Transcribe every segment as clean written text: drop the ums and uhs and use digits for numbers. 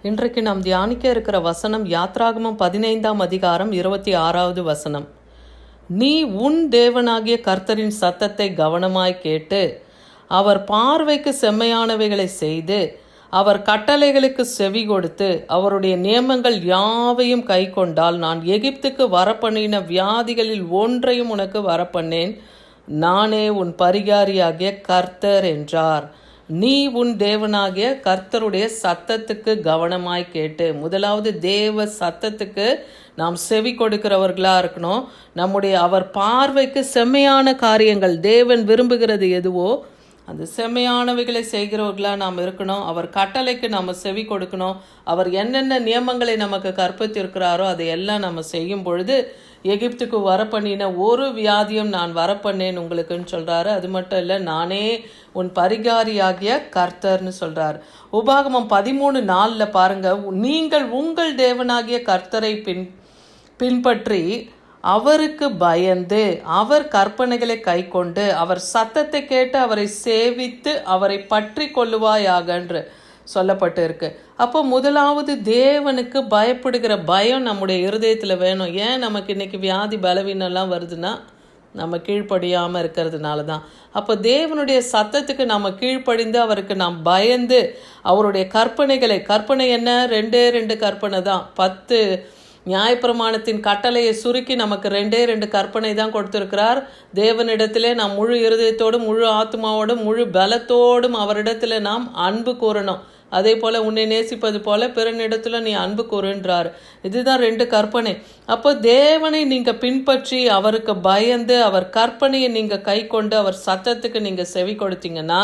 இன்றைக்கு நாம் தியானிக்க இருக்கிற வசனம் யாத்ராகமம் 15ஆம் அதிகாரம் 26வது வசனம். நீ உன் தேவனாகிய கர்த்தரின் சத்தத்தை கவனமாய் கேட்டு அவர் பார்வைக்கு செம்மையானவைகளை செய்து அவர் கட்டளைகளுக்கு செவி கொடுத்து அவருடைய நியமங்கள் யாவையும் கை கொண்டால் நான் எகிப்துக்கு வரப்பண்ணின வியாதிகளில் ஒன்றையும் உனக்கு வரப்பண்ணேன். நானே உன் பரிகாரியாகிய கர்த்தர் என்றார். நீ உன் தேவனாகிய கர்த்தருடைய சத்தத்துக்கு கவனமாய் கேட்டு, முதலாவது தேவ சத்தத்துக்கு நாம் செவி கொடுக்கிறவர்களாக இருக்கணும். நம்முடைய அவர் பார்வைக்கு செம்மையான காரியங்கள், தேவன் விரும்புகிறது எதுவோ அந்த செம்மையானவைகளை செய்கிறவர்களாக நாம் இருக்கணும். அவர் கட்டளைக்கு நம்ம செவி கொடுக்கணும். அவர் என்னென்ன நியமங்களை நமக்கு கற்பித்திருக்கிறாரோ அதையெல்லாம் நம்ம செய்யும் பொழுது எகிப்துக்கு வரப்பண்ணின ஒரு வியாதியும் நான் வரப்பண்ணேன் உங்களுக்குன்னு சொல்கிறாரு. அது மட்டும் இல்லை, நானே உன் பரிகாரியாகிய கர்த்தர்னு சொல்கிறார். உபாகமம் 13:4 பாருங்கள், நீங்கள் உங்கள் தேவனாகிய கர்த்தரை பின்பற்றி அவருக்கு பயந்து அவர் கற்பனைகளை கை கொண்டு அவர் சத்தத்தை கேட்டு அவரை சேவித்து அவரை பற்றி கொள்ளுவாயாகன்று சொல்லப்பட்டு இருக்கு. அப்போ முதலாவது தேவனுக்கு பயப்படுகிற பயம் நம்முடைய இருதயத்தில் வேணும். ஏன் நமக்கு இன்னைக்கு வியாதி பலவீனம்லாம் வருதுன்னா நம்ம கீழ்ப்படியாமல் இருக்கிறதுனால தான். அப்போ தேவனுடைய சத்தத்துக்கு நம்ம கீழ்ப்படிந்து அவருக்கு நாம் பயந்து அவருடைய கற்பனை என்ன, 2 கற்பனை தான். 10 நியாயப்பிரமாணத்தின் கட்டளையை சுருக்கி நமக்கு 2 கற்பனை தான் கொடுத்திருக்கிறார். தேவனிடத்திலே நாம் முழு இருதயத்தோடும் முழு ஆத்மாவோடும் முழு பலத்தோடும் அவரிடத்துல நாம் அன்பு கூறணும். அதே போல் உன்னை நேசிப்பது போல பிறனிடத்துல நீ அன்பு கூறுன்றார். இதுதான் 2 கற்பனை. அப்போ தேவனை நீங்கள் பின்பற்றி அவருக்கு பயந்து அவர் கற்பனையை நீங்கள் கை கொண்டு அவர் சத்தத்துக்கு நீங்கள் செவி கொடுத்தீங்கன்னா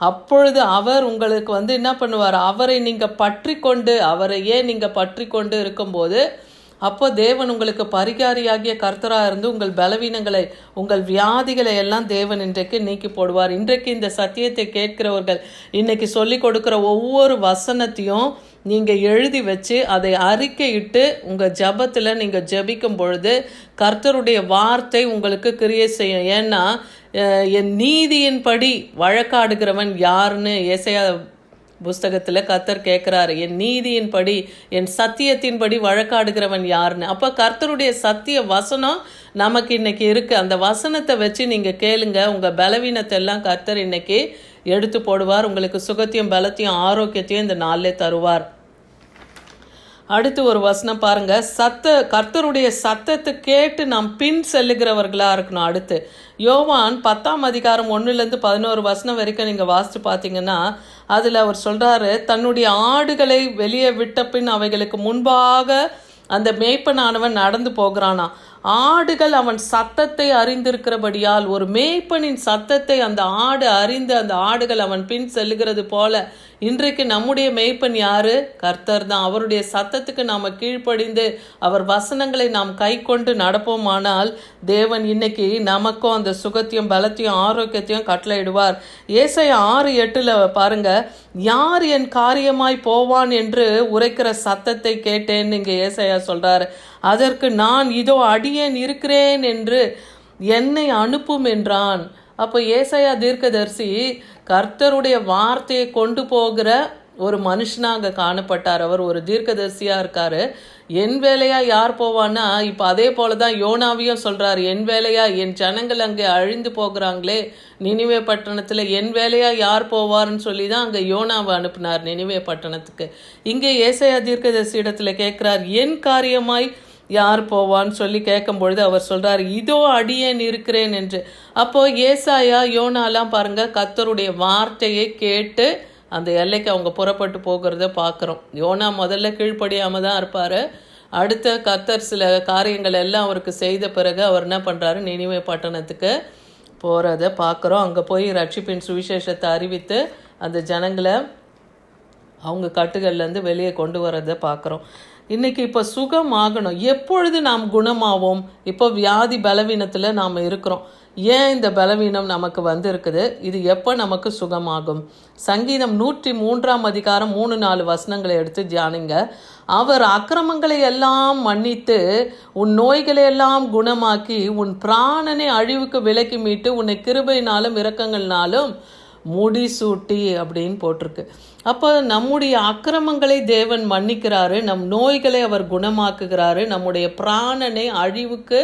அப்பொழுது அவர் உங்களுக்கு என்ன பண்ணுவார், அவரை நீங்கள் பற்றி கொண்டு அவரையே நீங்கள் பற்றி கொண்டு இருக்கும்போது அப்போ தேவன் உங்களுக்கு பரிகாரியாகிய கர்த்தராக இருந்து உங்கள் பலவீனங்களை உங்கள் வியாதிகளை எல்லாம் தேவன் இன்றைக்கு நீக்கி போடுவார். இன்றைக்கு இந்த சத்தியத்தை கேட்கிறவர்கள் இன்னைக்கு சொல்லி கொடுக்குற ஒவ்வொரு வசனத்தையும் நீங்கள் எழுதி வச்சு அதை அறிக்கையிட்டு உங்கள் ஜபத்தில் நீங்கள் ஜபிக்கும் பொழுது கர்த்தருடைய வார்த்தை உங்களுக்கு கிரியை செய்யும். ஏன்னா என் நீதியின்படி வழக்காடுகிறவன் யாருன்னு ஏசாயா புஸ்தகத்தில் கர்த்தர் கேட்குறாரு. என் நீதியின்படி என் சத்தியத்தின்படி வழக்காடுகிறவன் யாருன்னு. அப்போ கர்த்தருடைய சத்திய வசனம் நமக்கு இன்னைக்கு இருக்குது. அந்த வசனத்தை வச்சு நீங்கள் கேளுங்க. உங்கள் பலவீனத்தை எல்லாம் கர்த்தர் இன்னைக்கு எடுத்து போடுவார். உங்களுக்கு சுகத்தையும் பலத்தையும் ஆரோக்கியத்தையும் இந்த நாளிலே தருவார். அடுத்து ஒரு வசனம் பாருங்க, கர்த்தருடைய சத்தத்தை கேட்டு நாம் பின் செல்லுகிறவர்களாக இருக்கணும். அடுத்து யோவான் 10ஆம் அதிகாரம் 1-11 வசனம் வரைக்கும் நீங்கள் வாசித்து பார்த்தீங்கன்னா அதில் அவர் சொல்கிறாரு, தன்னுடைய ஆடுகளை வெளியே விட்ட பின் அவைகளுக்கு முன்பாக அந்த மேய்ப்பனானவன் நடந்து போகிறானா. ஆடுகள் அவன் சத்தத்தை அறிந்திருக்கிறபடியால், ஒரு மேய்ப்பனின் சத்தத்தை அந்த ஆடு அறிந்து அந்த ஆடுகள் அவன் பின் செல்லுகிறது போல இன்றைக்கு நம்முடைய மேய்ப்பன் யாரு? கர்த்தர் தான். அவருடைய சத்தத்துக்கு நாம் கீழ்ப்படிந்து அவர் வசனங்களை நாம் கை கொண்டு நடப்போமானால் தேவன் இன்னைக்கு நமக்கும் அந்த சுகத்தையும் பலத்தையும் ஆரோக்கியத்தையும் கட்டளையிடுவார். ஏசாயா 6:8 பாருங்க, யார் என் காரியமாய் போவான் என்று உரைக்கிற சத்தத்தை கேட்டேன்னு இங்கே ஏசாயா சொல்றாரு. அதற்கு நான் இதோ அடியேன் இருக்கிறேன் என்று என்னை அனுப்பும் என்றான். அப்போ ஏசாயா தீர்க்கதரிசி கர்த்தருடைய வார்த்தையை கொண்டு போகிற ஒரு மனுஷனாக காணப்பட்டார். அவர் ஒரு தீர்க்கதரிசியாக இருக்கார். என் வேலையா யார் போவான்னா, இப்போ அதே போல தான் யோனாவையும் சொல்கிறார், என் வேலையா என் ஜனங்கள் அங்கே அழிந்து போகிறாங்களே நினிவே பட்டணத்தில், என் வேலையா யார் போவார்னு சொல்லி தான் அங்கே யோனாவை அனுப்பினார் நினிவே பட்டணத்துக்கு. இங்கே ஏசாயா தீர்க்கதரிசி இடத்துல கேட்குறார், என் காரியமாய் யார் போவான்னு சொல்லி கேட்கும் பொழுது அவர் சொல்கிறார், இதோ அடியேன் இருக்கிறேன் என்று. அப்போது ஏசாயா யோனாலாம் பாருங்கள் கர்த்தருடைய வார்த்தையை கேட்டு அந்த எல்லைக்கு அவங்க புறப்பட்டு போகிறத பார்க்குறோம். யோனா முதல்ல கீழ்ப்படியாமல் தான் இருப்பார். அடுத்த கர்த்தர் சில காரியங்கள் எல்லாம் அவருக்கு செய்த பிறகு அவர் என்ன பண்ணுறாரு, நினிவே பட்டணத்துக்கு போகிறத பார்க்குறோம். அங்கே போய் ரட்சிப்பின் சுவிசேஷத்தை அறிவித்து அந்த ஜனங்களை அவங்க கட்டுகள்லேருந்து வெளியே கொண்டு வரதை பார்க்குறோம். இன்றைக்கி இப்போ சுகமாகணும். எப்பொழுது நாம் குணமாவோம்? இப்போ வியாதி பலவீனத்தில் நாம் இருக்கிறோம். ஏன் இந்த பலவீனம் நமக்கு இருக்குது? இது எப்போ நமக்கு சுகமாகும்? சங்கீதம் 103ஆம் அதிகாரம் 3-4 வசனங்களை எடுத்து தியானிங்க. அவர் அக்கிரமங்களை எல்லாம் மன்னித்து உன் நோய்களை எல்லாம் குணமாக்கி உன் பிராணனை அழிவுக்கு விலக்கி மீட்டு உன்னை கிருபையினாலும் இரக்கங்கள்னாலும் முடிசூட்டி அப்படின்னு போட்டிருக்கு. அப்போ நம்முடைய அக்கிரமங்களை தேவன் மன்னிக்கிறாரு, நம் நோய்களை அவர் குணமாக்குகிறாரு, நம்முடைய பிராணனை அழிவுக்கு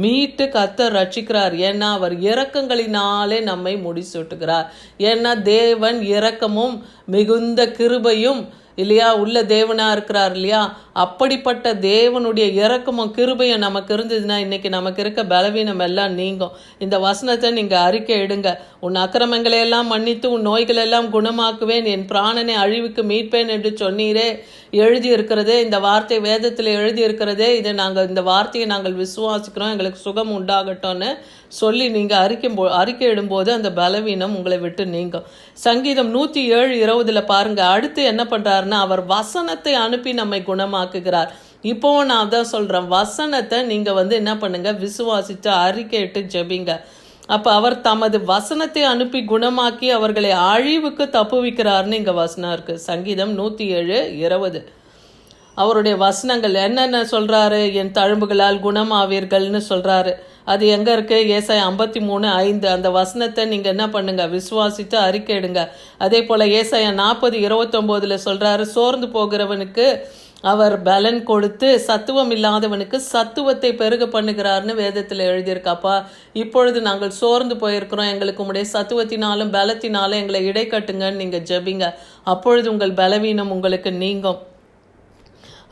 மீட்டு கர்த்தர் ரட்சிக்கிறார். ஏன்னா அவர் இரக்கங்களினாலே நம்மை முடிசூட்டுகிறார். ஏன்னா தேவன் இரக்கமும் மிகுந்த கிருபையும் இல்லையா உள்ள தேவனா இருக்கிறார் இல்லையா. அப்படிப்பட்ட தேவனுடைய இரக்கமும் கிருபையும் நமக்கு இருந்ததுன்னா இன்னைக்கு நமக்கு இருக்க பலவீனம் எல்லாம் நீங்கும். இந்த வசனத்தை நீங்க அறிக்கை இடுங்க. உன் அக்கிரமங்களை எல்லாம் மன்னித்து உன் நோய்கள் எல்லாம் குணமாக்குவேன், என் பிராணனை அழிவுக்கு மீட்பேன் என்று சொன்னீரே, எழுதி இருக்கிறதே, இந்த வார்த்தை வேதத்தில் எழுதி இருக்கிறதே, இதை நாங்கள் இந்த வார்த்தையை நாங்கள் விசுவாசிக்கிறோம், எங்களுக்கு சுகம் உண்டாகட்டும்னு சொல்லி நீங்கள் அறிக்கை இடும்போது அந்த பலவீனம் உங்களை விட்டு நீங்கும். சங்கீதம் 107:20 பாருங்க. அடுத்து என்ன பண்றாருன்னா, அவர் வசனத்தை அனுப்பி நம்மை குணமாக்குகிறார். இப்போ நான் தான் சொல்றேன், வசனத்தை நீங்க என்ன பண்ணுங்க, விசுவாசித்து அறிக்கையிட்டு ஜெபிங்க. அப்ப அவர் தமது வசனத்தை அனுப்பி குணமாக்கி அவர்களை அழிவுக்கு தப்புவிக்கிறார்னு இங்க வசனம் இருக்கு. சங்கீதம் 107:20. அவருடைய வசனங்கள் என்னென்ன சொல்றாரு, என் தழும்புகளால் குணமாவீர்கள்னு சொல்றாரு. அது எங்க இருக்கு? ஏசாயா 53:5. அந்த வசனத்தை நீங்க என்ன பண்ணுங்க, விசுவாசித்து அறிக்கையிடுங்க. அதே போல ஏசாயா 40:29 சொல்றாரு, சோர்ந்து போகிறவனுக்கு அவர் பலன் கொடுத்து சத்துவம் இல்லாதவனுக்கு சத்துவத்தை பெருக பண்ணுகிறார்னு வேதத்தில் எழுதியிருக்காப்பா. இப்பொழுது நாங்கள் சோர்ந்து போயிருக்கிறோம், எங்களுக்கு உங்களுடைய சத்துவத்தினாலும் பலத்தினாலும் எங்களை இடைக்கட்டுங்கன்னு நீங்கள் ஜெபிங்க. அப்பொழுது உங்கள் பலவீனம் உங்களுக்கு நீங்கும்.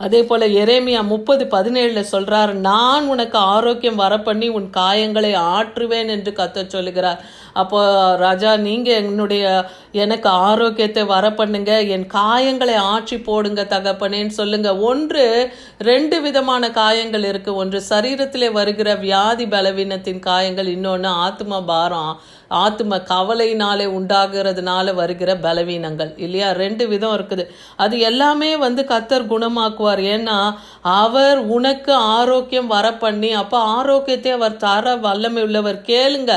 அதே போல் எரேமியா 30:17 சொல்கிறார், நான் உனக்கு ஆரோக்கியம் வரப்பண்ணி உன் காயங்களை ஆற்றுவேன் என்று கர்த்தர் சொல்லுகிறார். அப்போ ராஜா, நீங்கள் எனக்கு ஆரோக்கியத்தை வரப்பண்ணுங்க, என் காயங்களை ஆற்றி போடுங்க தகப்பனேன்னு சொல்லுங்க. 2 விதமான காயங்கள் இருக்குது. ஒன்று சரீரத்திலே வருகிற வியாதி பலவீனத்தின் காயங்கள், இன்னொன்று ஆத்ம பாரம், ஆத்ம கவலையினாலே உண்டாகிறதுனால வருகிற பலவீனங்கள் இல்லையா. 2 விதம் இருக்குது. அது எல்லாமே கர்த்தர் குணமாக்குவார். ஏன்னா அவர் உனக்கு ஆரோக்கியம் வர பண்ணி, அப்போ ஆரோக்கியத்தை அவர் தர வல்லமை உள்ளவர். கேளுங்க,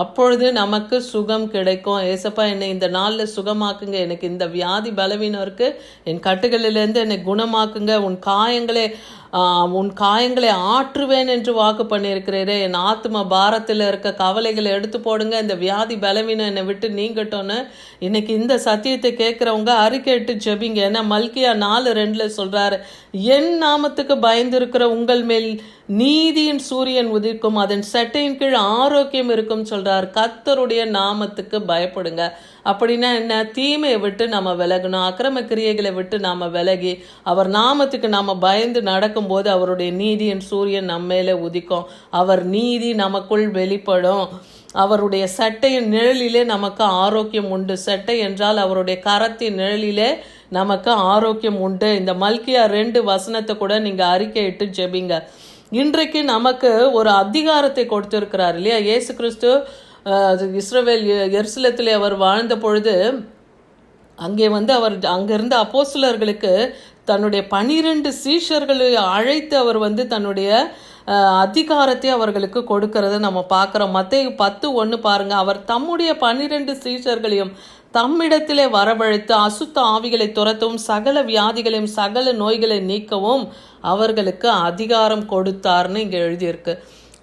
அப்பொழுது நமக்கு சுகம் கிடைக்கும். ஏசப்பா, என்னை இந்த நாளில் சுகமாக்குங்க, எனக்கு இந்த வியாதி பலவீனம் இருக்குது, என் கட்டுகளிலேருந்து என்னை குணமாக்குங்க, உன் காயங்களை ஆற்றுவேன் என்று வாக்கு பண்ணியிருக்கிறீரே, என் ஆத்ம பாரத்தில் இருக்க கவலைகளை எடுத்து போடுங்க, இந்த வியாதி பலவீனம் என்னை விட்டு நீங்கட்டோன்னு இன்னைக்கு இந்த சத்தியத்தை கேட்குறவங்க அறிக்கையிட்டு ஜெபிங்க. ஏன்னா மல்கியா 4:2 சொல்கிறாரு, என் நாமத்துக்கு பயந்திருக்கிற உங்கள் மேல் நீதியின் சூரியன் உதிக்கும், அதன் சட்டையின் கீழ் ஆரோக்கியம் இருக்கும் சொல்றார். கர்த்தருடைய நாமத்துக்கு பயப்படுங்க. அப்படின்னா என்ன? தீமையை விட்டு நம்ம விலகணும், அக்கிரம கிரியைகளை விட்டு நாம் விலகி அவர் நாமத்துக்கு நாம் பயந்து நடக்கும்போது அவருடைய நீதியின் சூரியன் நம்ம மேலே உதிக்கும். அவர் நீதி நமக்குள் வெளிப்படும். அவருடைய சட்டையின் நிழலிலே நமக்கு ஆரோக்கியம் உண்டு. சட்டை என்றால் அவருடைய கரத்தின் நிழலிலே நமக்கு ஆரோக்கியம் உண்டு. இந்த மல்கியா 2 வசனத்தை கூட நீங்கள் அறிக்கையிட்டு ஜெபிங்க. இன்றைக்கு நமக்கு ஒரு அதிகாரத்தை கொடுத்திருக்கிறார் இல்லையா. இயேசு கிறிஸ்து இஸ்ரவேல் எருசலேத்திலே அவர் வாழ்ந்த பொழுது அங்கே அவர் அங்கிருந்த அப்போஸ்தலர்களுக்கு தன்னுடைய 12 சீஷர்களை அழைத்து அவர் தன்னுடைய அதிகாரத்தை அவர்களுக்கு கொடுக்கறத நம்ம பார்க்குறோம். மத்தேயு 10:1 பாருங்க. அவர் தம்முடைய 12 சீஷர்களையும் தம்மிடத்திலே வரவழைத்து அசுத்த ஆவிகளை துரத்தவும் சகல வியாதிகளையும் சகல நோய்களை நீக்கவும் அவர்களுக்கு அதிகாரம் கொடுத்தார்னு இங்கே எழுதியிருக்கு.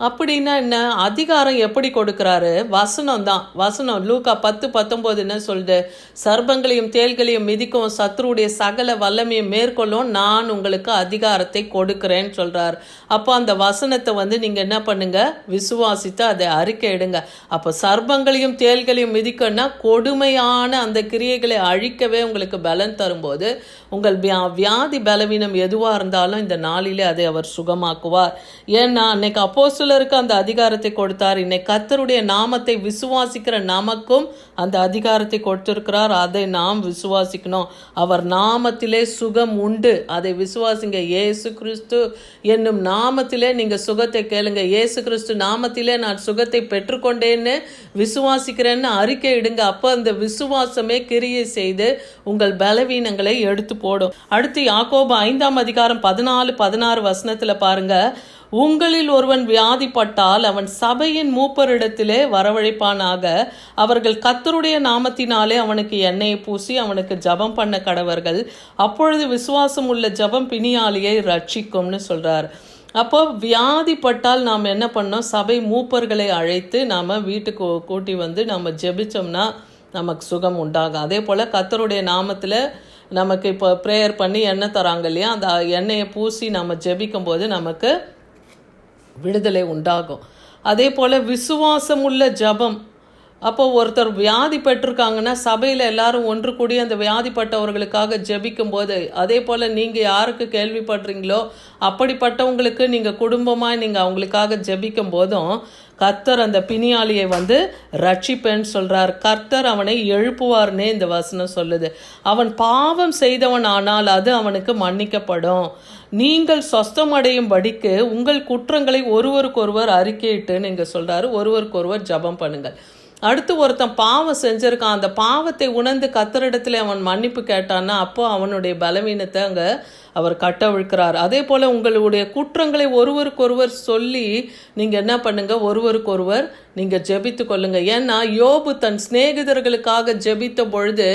அப்படின்னா என்ன? அதிகாரம் எப்படி கொடுக்குறாரு? வசனம் தான். வசனம் லூக்கா 10:19 என்ன சொல்லுது? சர்ப்பங்களையும் தேள்களையும் மிதிக்கும், சத்ருடைய சகல வல்லமையும் மேற்கொள்ளும், நான் உங்களுக்கு அதிகாரத்தை கொடுக்குறேன்னு சொல்கிறார். அப்போ அந்த வசனத்தை நீங்கள் என்ன பண்ணுங்க, விசுவாசித்து அதை அறிக்கை இடுங்க. அப்போ சர்ப்பங்களையும் தேள்களையும் மிதிக்கன்னா கொடுமையான அந்த கிரியைகளை அழிக்கவே உங்களுக்கு பலன் தரும்போது உங்கள் வியாதி பலவீனம் எதுவாக இருந்தாலும் இந்த நாளிலே அதை அவர் சுகமாக்குவார். ஏன்னா அன்னைக்கு அப்போஸ்தலருக்கு அந்த அதிகாரத்தை கொடுத்தார். இன்னைக்கு கர்த்தருடைய நாமத்தை விசுவாசிக்கிற நமக்கும் அந்த அதிகாரத்தை கொடுத்திருக்கிறார். அதை நாம் விசுவாசிக்கணும். அவர் நாமத்திலே சுகம் உண்டு, அதை விசுவாசிங்க. இயேசு கிறிஸ்து என்னும் நாமத்திலே நீங்கள் சுகத்தை கேளுங்க. இயேசு கிறிஸ்து நாமத்திலே நான் சுகத்தை பெற்றுக்கொண்டேன்னு விசுவாசிக்கிறேன்னு அறிக்கை இடுங்க. அப்போ அந்த விசுவாசமே கிரியை செய்து உங்கள் பலவீனங்களை எடுத்து போடும். அடுத்து யாக்கோபு 5:14-16 வசனத்தில் பாருங்க. உங்களில் ஒருவன் வியாதிப்பட்டால் அவன் சபையின் மூப்பரிடத்திலே வரவழைப்பானாக. அவர்கள் கர்த்தருடைய நாமத்தினாலே அவனுக்கு எண்ணெயை பூசி அவனுக்கு ஜபம் பண்ண கடவர்கள். அப்பொழுது விசுவாசம் உள்ள ஜபம் பிணியாளியை ரட்சிக்கும்னு சொல்றார். அப்போ வியாதிப்பட்டால் நாம் என்ன பண்ணோம்? சபை மூப்பர்களை அழைத்து நாம் வீட்டுக்கு கூட்டி நம்ம ஜெபிச்சோம்னா நமக்கு சுகம் உண்டாகும். அதே போல் கர்த்தருடைய நாமத்தில் நமக்கு இப்போ ப்ரேயர் பண்ணி எண்ணெய் தராங்க இல்லையா, அந்த எண்ணெயை பூசி நம்ம ஜெபிக்கும் போது நமக்கு விடுதலை உண்டாகும். அதே போல் விசுவாசமுள்ள ஜபம். அப்போ ஒருத்தர் வியாதி பெற்றிருக்காங்கன்னா சபையில் எல்லாரும் ஒன்று கூடி அந்த வியாதிப்பட்டவர்களுக்காக ஜெபிக்கும் போது, அதே போல் நீங்கள் யாருக்கு கேள்விப்படுறீங்களோ அப்படிப்பட்டவங்களுக்கு நீங்கள் குடும்பமாக நீங்கள் அவங்களுக்காக ஜெபிக்கும் போதும் கர்த்தர் அந்த பிணியாளியை ரட்சிப்பேன்னு சொல்கிறார். கர்த்தர் அவனை எழுப்புவார்னே இந்த வசனம் சொல்லுது. அவன் பாவம் செய்தவன் ஆனால் அது அவனுக்கு மன்னிக்கப்படும். நீங்கள் சொஸ்தமடையும் படிக்கு உங்கள் குற்றங்களை ஒருவருக்கொருவர் அறிக்கையிட்டுன்னு இங்கே சொல்கிறாரு. ஒருவருக்கொருவர் ஜபம் பண்ணுங்கள். அடுத்து ஒருத்தன் பாவம் செஞ்சுருக்கான், அந்த பாவத்தை உணர்ந்து கர்த்தரிடத்தில் அவன் மன்னிப்பு கேட்டான்னா அப்போ அவனுடைய பலவீனத்தை அங்கே அவர் கட்டவிழ்க்கிறார். அதே போல் உங்களுடைய குற்றங்களை ஒருவருக்கொருவர் சொல்லி நீங்கள் என்ன பண்ணுங்க, ஒருவருக்கொருவர் நீங்கள் ஜெபித்து கொள்ளுங்க. ஏன்னா யோபு தன் சிநேகிதர்களுக்காக ஜெபித்த பொழுது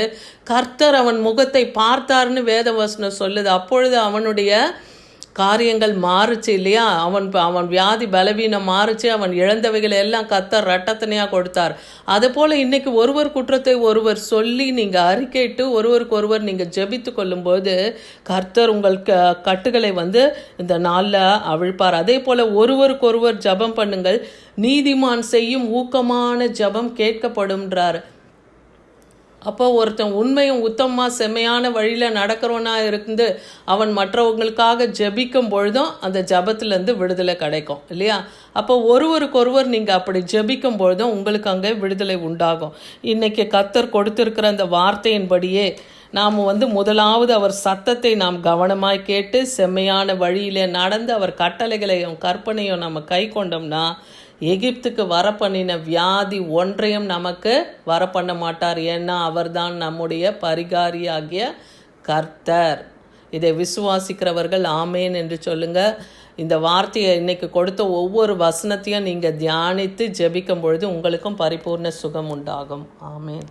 கர்த்தர் அவன் முகத்தை பார்த்தார்னு வேதவசனம் சொல்லுது. அப்பொழுது அவனுடைய காரியங்கள் மாறுச்சு இல்லையா, அவன் வியாதி பலவீனம் மாறுச்சு, அவன் இழந்தவைகளை எல்லாம் கர்த்தர் ரட்டத்தனையாக கொடுத்தார். அதுபோல் இன்றைக்கி ஒருவர் குற்றத்தை ஒருவர் சொல்லி நீங்கள் அறிக்கையிட்டு ஒருவருக்கு ஒருவர் நீங்கள் ஜெபித்து கொள்ளும்போது கர்த்தர் உங்கள் கட்டுகளை இந்த நாளில் அவிழ்ப்பார். அதே போல் ஒருவருக்கொருவர் ஜபம் பண்ணுங்கள், நீதிமான் செய்யும் ஊக்கமான ஜபம் கேட்கப்படும்ன்றார். அப்போ ஒருத்தன் உண்மையும் உத்தமமாக செம்மையான வழியில் நடக்கிறவனா இருந்து அவன் மற்றவங்களுக்காக ஜெபிக்கும் பொழுதும் அந்த ஜபத்துலேருந்து விடுதலை கிடைக்கும் இல்லையா. அப்போ ஒருவருக்கொருவர் நீங்கள் அப்படி ஜெபிக்கும் பொழுதும் உங்களுக்கு அங்கே விடுதலை உண்டாகும். இன்றைக்கி கர்த்தர் கொடுத்திருக்கிற அந்த வார்த்தையின்படியே நாம் முதலாவது அவர் சத்தத்தை நாம் கவனமாய் கேட்டு செம்மையான வழியிலே நடந்து அவர் கட்டளைகளையும் கற்பனையும் நம்ம கை கொண்டோம்னா எகிப்துக்கு வரப்பண்ணின வியாதி ஒன்றையும் நமக்கு வரப்பண்ண மாட்டார். ஏன்னா அவர்தான் நம்முடைய பரிகாரியாகிய கர்த்தர். இதை விசுவாசிக்கிறவர்கள் ஆமேன் என்று சொல்லுங்கள். இந்த வார்த்தையை இன்னைக்கு கொடுத்த ஒவ்வொரு வசனத்தையும் நீங்கள் தியானித்து ஜெபிக்கும் பொழுது உங்களுக்கும் பரிபூர்ண சுகம் உண்டாகும். ஆமேன்.